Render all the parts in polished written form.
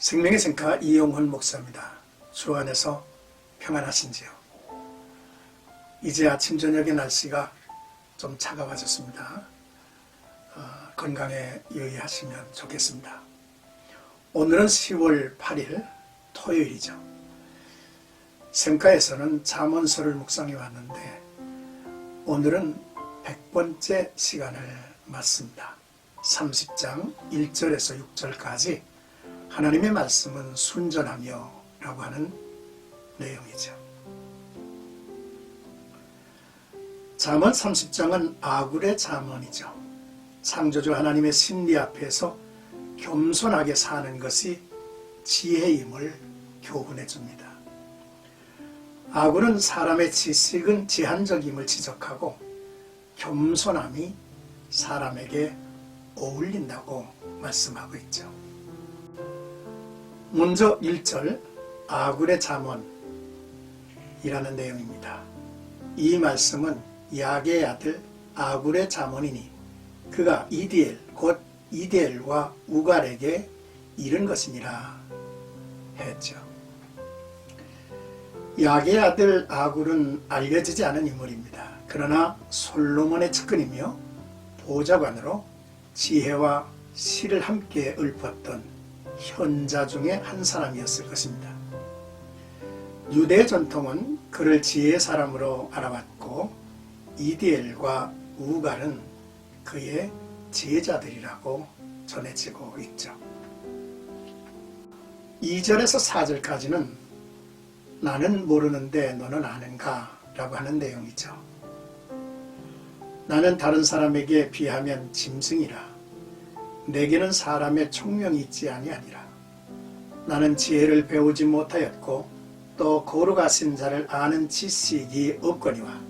생명의 생카 이용훈 목사입니다. 주 안에서 평안하신지요? 이제 아침 저녁의 날씨가 좀 차가워졌습니다. 건강에 유의하시면 좋겠습니다. 오늘은 10월 8일 토요일이죠. 생카에서는 잠언서를 묵상해 왔는데 오늘은 100번째 시간을 맞습니다. 30장 1절에서 6절까지 하나님의 말씀은 순전하며 라고 하는 내용이죠. 잠언 30장은 아굴의 잠언이죠. 창조주 하나님의 섭리 앞에서 겸손하게 사는 것이 지혜임을 교훈해 줍니다. 아굴은 사람의 지식은 제한적임을 지적하고 겸손함이 사람에게 어울린다고 말씀하고 있죠. 먼저 1절 아굴의 잠언이라는 내용입니다. 이 말씀은 야게의 아들 아굴의 잠언이니 그가 이디엘 곧 이디엘과 우갈에게 이른 것이니라 했죠. 야게의 아들 아굴은 알려지지 않은 인물입니다. 그러나 솔로몬의 측근이며 보좌관으로 지혜와 실을 함께 읊었던 현자 중에 한 사람이었을 것입니다. 유대 전통은 그를 지혜의 사람으로 알아봤고 이디엘과 우갈은 그의 제자들이라고 전해지고 있죠. 2절에서 4절까지는 나는 모르는데 너는 아는가? 라고 하는 내용이죠. 나는 다른 사람에게 비하면 짐승이라 내게는 사람의 총명이 있지 아니하니라. 나는 지혜를 배우지 못하였고 또 거룩하신 자를 아는 지식이 없거니와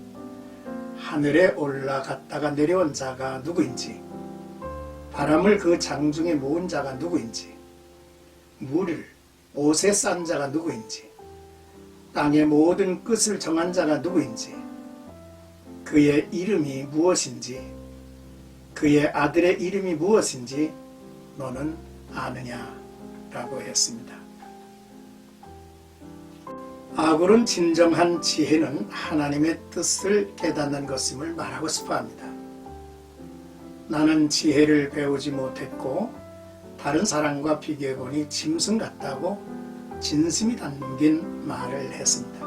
하늘에 올라갔다가 내려온 자가 누구인지 바람을 그 장중에 모은 자가 누구인지 물을 옷에 싼 자가 누구인지 땅의 모든 끝을 정한 자가 누구인지 그의 이름이 무엇인지 그의 아들의 이름이 무엇인지 너는 아느냐라고 했습니다. 아굴은 진정한 지혜는 하나님의 뜻을 깨닫는 것임을 말하고 싶어합니다. 나는 지혜를 배우지 못했고 다른 사람과 비교해보니 짐승 같다고 진심이 담긴 말을 했습니다.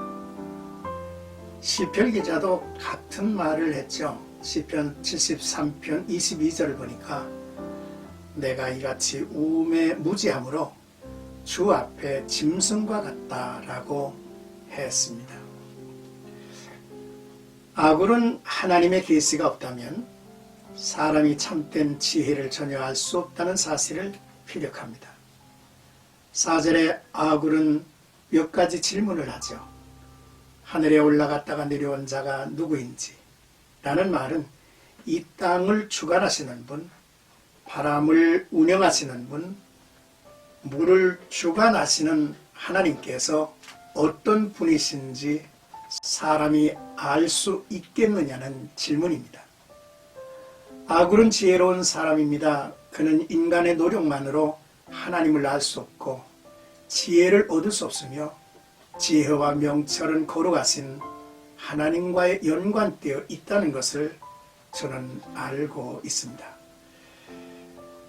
시편 기자도 같은 말을 했죠. 시편 73편 22절을 보니까 내가 이같이 우매 무지함으로 주 앞에 짐승과 같다라고 했습니다. 아굴은 하나님의 계시가 없다면 사람이 참된 지혜를 전혀 알 수 없다는 사실을 피력합니다. 4절에 아굴은 몇 가지 질문을 하죠. 하늘에 올라갔다가 내려온 자가 누구인지 라는 말은 이 땅을 주관하시는 분, 바람을 운영하시는 분, 물을 주관하시는 하나님께서 어떤 분이신지 사람이 알 수 있겠느냐는 질문입니다. 아굴은 지혜로운 사람입니다. 그는 인간의 노력만으로 하나님을 알 수 없고 지혜를 얻을 수 없으며 지혜와 명철은 거룩하신 하나님과의 연관되어 있다는 것을 저는 알고 있습니다.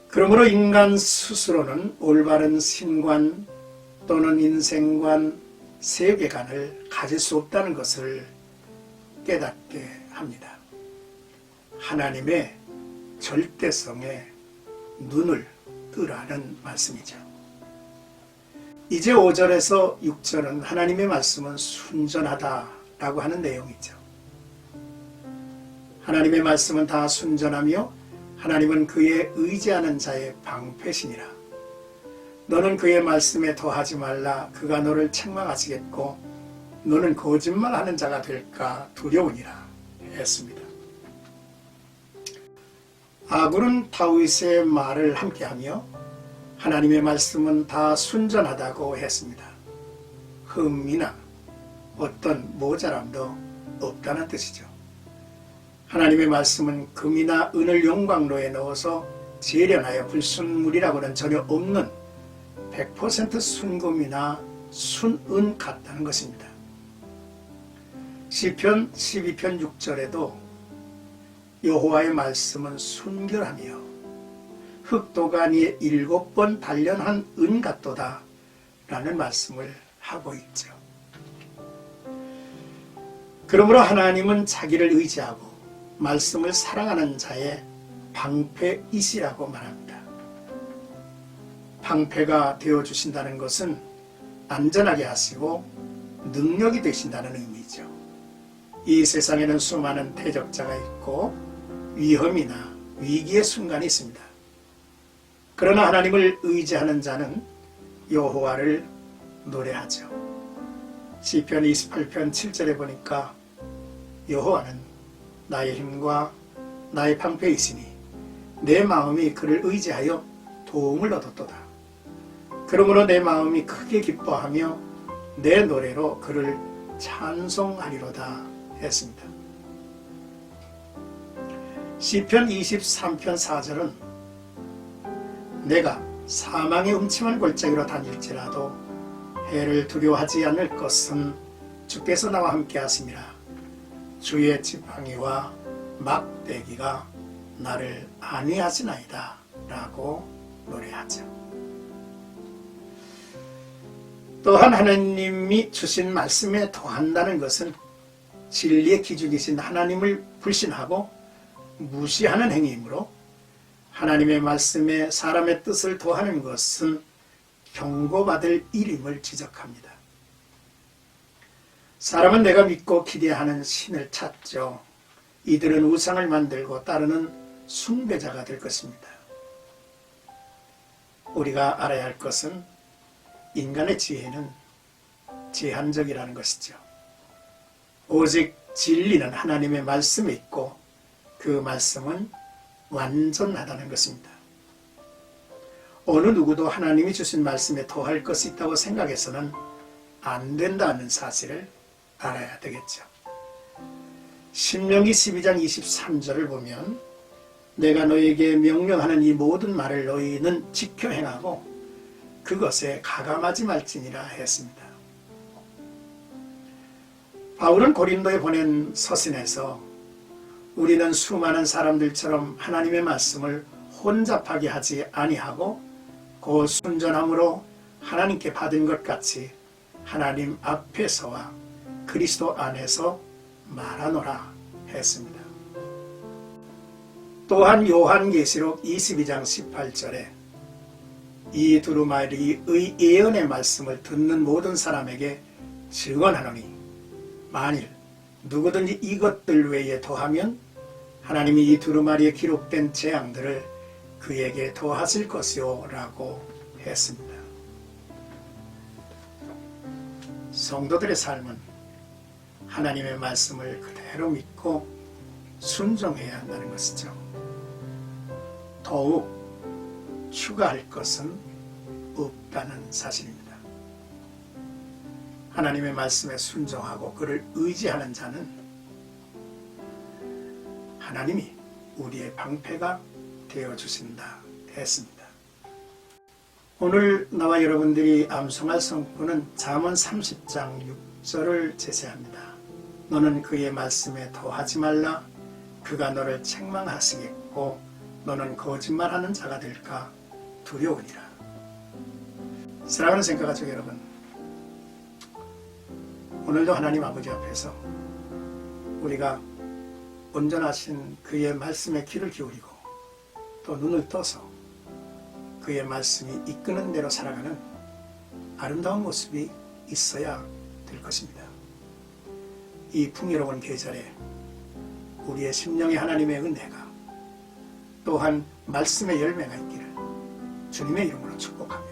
그러므로 인간 스스로는 올바른 신관 또는 인생관, 세계관을 가질 수 없다는 것을 깨닫게 합니다. 하나님의 절대성에 눈을 뜨라는 말씀이죠. 이제 5절에서 6절은 하나님의 말씀은 순전하다 라고 하는 내용이죠. 하나님의 말씀은 다 순전하며 하나님은 그의 의지하는 자의 방패시니라. 너는 그의 말씀에 더하지 말라. 그가 너를 책망하시겠고 너는 거짓말하는 자가 될까 두려우니라 했습니다. 아굴은 다윗의 말을 함께하며 하나님의 말씀은 다 순전하다고 했습니다. 흠이나 어떤 모자람도 없다는 뜻이죠. 하나님의 말씀은 금이나 은을 용광로에 넣어서 재련하여 불순물이라고는 전혀 없는 100% 순금이나 순은 같다는 것입니다. 시편 12편 6절에도 여호와의 말씀은 순결하며 흑도가니에 7번 단련한 은 같도다 라는 말씀을 하고 있죠. 그러므로 하나님은 자기를 의지하고 말씀을 사랑하는 자의 방패이시라고 말합니다. 방패가 되어주신다는 것은 안전하게 하시고 능력이 되신다는 의미죠. 이 세상에는 수많은 대적자가 있고 위험이나 위기의 순간이 있습니다. 그러나 하나님을 의지하는 자는 여호와를 노래하죠. 시편 28편 7절에 보니까 여호와는 나의 힘과 나의 방패이시니 내 마음이 그를 의지하여 도움을 얻었도다. 그러므로 내 마음이 크게 기뻐하며 내 노래로 그를 찬송하리로다 했습니다. 시편 23편 4절은 내가 사망의 음침한 골짜기로 다닐지라도 해를 두려워하지 않을 것은 주께서 나와 함께 하심이라. 주의 지팡이와 막대기가 나를 안위하시나이다 라고 노래하죠. 또한 하나님이 주신 말씀에 더한다는 것은 진리의 기준이신 하나님을 불신하고 무시하는 행위이므로 하나님의 말씀에 사람의 뜻을 더하는 것은 경고받을 일임을 지적합니다. 사람은 내가 믿고 기대하는 신을 찾죠. 이들은 우상을 만들고 따르는 숭배자가 될 것입니다. 우리가 알아야 할 것은 인간의 지혜는 제한적이라는 것이죠. 오직 진리는 하나님의 말씀에 있고 그 말씀은 완전하다는 것입니다. 어느 누구도 하나님이 주신 말씀에 더할 것이 있다고 생각해서는 안 된다는 사실을 알아야 되겠죠. 신명기 12장 23절을 보면 내가 너에게 명령하는 이 모든 말을 너희는 지켜 행하고 그것에 가감하지 말지니라 했습니다. 바울은 고린도에 보낸 서신에서 우리는 수많은 사람들처럼 하나님의 말씀을 혼잡하게 하지 아니하고 그 순전함으로 하나님께 받은 것 같이 하나님 앞에서와 그리스도 안에서 말하노라 했습니다. 또한 요한계시록 22장 18절에 이 두루마리의 예언의 말씀을 듣는 모든 사람에게 증언하노니 만일 누구든지 이것들 외에 더하면 하나님이 이 두루마리에 기록된 재앙들을 그에게 더하실 것이요 라고 했습니다. 성도들의 삶은 하나님의 말씀을 그대로 믿고 순종해야 한다는 것이죠. 더욱 추가할 것은 없다는 사실입니다. 하나님의 말씀에 순종하고 그를 의지하는 자는 하나님이 우리의 방패가 되어주신다 했습니다. 오늘 나와 여러분들이 암송할 성구는 잠언 30장 6절을 제시합니다. 너는 그의 말씀에 더하지 말라. 그가 너를 책망하시겠고 너는 거짓말하는 자가 될까 두려우니라. 사랑하는 생각하죠 여러분. 오늘도 하나님 아버지 앞에서 우리가 온전하신 그의 말씀에 귀를 기울이고 또 눈을 떠서 그의 말씀이 이끄는 대로 살아가는 아름다운 모습이 있어야 될 것입니다. 이 풍요로운 계절에 우리의 심령에 하나님의 은혜가 또한 말씀의 열매가 있기를 주님의 이름으로 축복합니다.